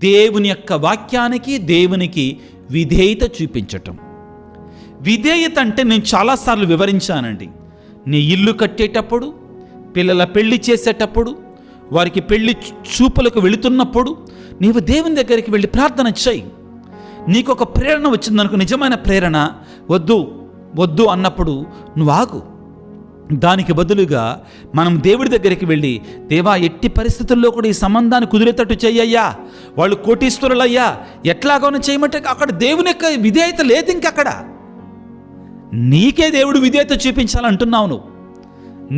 దేవుని యొక్క వాక్యానికి, దేవునికి విధేయత చూపించటం. విధేయత అంటే నేను చాలాసార్లు వివరించానండి. నీ ఇల్లు కట్టేటప్పుడు, పిల్లల పెళ్లి చేసేటప్పుడు, వారికి పెళ్లి చూపులకు వెళుతున్నప్పుడు నీవు దేవుని దగ్గరికి వెళ్ళి ప్రార్థన చేయి. నీకు ఒక ప్రేరణ వచ్చిందనుకో, నిజమైన ప్రేరణ, వద్దు వద్దు అన్నప్పుడు నువ్వు ఆగు. దానికి బదులుగా మనం దేవుడి దగ్గరికి వెళ్ళి, దేవా ఎట్టి పరిస్థితుల్లో కూడా ఈ సంబంధాన్ని కుదిరేటట్టు చెయ్యయ్యా, వాళ్ళు కోటీశ్వరులయ్యా, ఎట్లాగోనో చేయమంటే అక్కడ దేవుని యొక్క విధేయత లేదు. ఇంకక్కడ నీకే దేవుడు విధేయత చూపించాలంటున్నావు. నువ్వు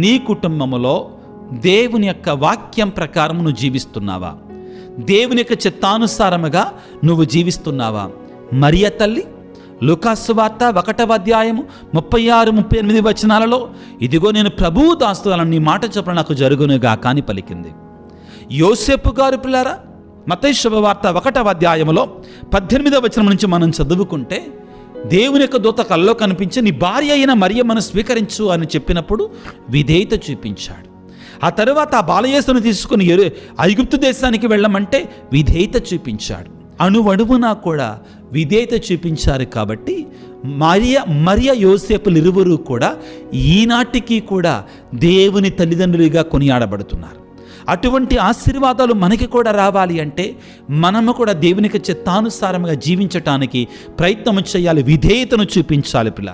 నీ కుటుంబంలో దేవుని యొక్క వాక్యం ప్రకారం నువ్వు జీవిస్తున్నావా? దేవుని యొక్క చిత్తానుసారముగా నువ్వు జీవిస్తున్నావా? మరియ తల్లి లూకాసు వార్త 1వ అధ్యాయము 36-38 వచనాలలో, ఇదిగో నేను ప్రభువు దాస్తులను నీ మాట చొప్పున నాకు జరుగునుగా కాని పలికింది. యోసేపు గారు పిల్లారా, మత్తయి శుభవార్త 1వ అధ్యాయములో 18వ వచనం నుంచి మనం చదువుకుంటే, దేవుని యొక్క దూత కల్లో కనిపించి నీ భార్య అయిన మరియమ్మను స్వీకరించు అని చెప్పినప్పుడు విధేయత చూపించాడు. ఆ తరువాత ఆ బాలయేసును తీసుకుని ఐగుప్తు దేశానికి వెళ్ళమంటే విధేయత చూపించాడు. అణువణువునా కూడా విధేయత చూపించారు. కాబట్టి మరియ యోసేపులు ఇరువురు కూడా ఈనాటికి కూడా దేవుని తల్లిదండ్రులుగా కొనియాడబడుతున్నారు. అటువంటి ఆశీర్వాదాలు మనకి కూడా రావాలి అంటే మనము కూడా దేవునికి చిత్తానుసారంగా జీవించటానికి ప్రయత్నం చేయాలి, విధేయతను చూపించాలి పిల్ల.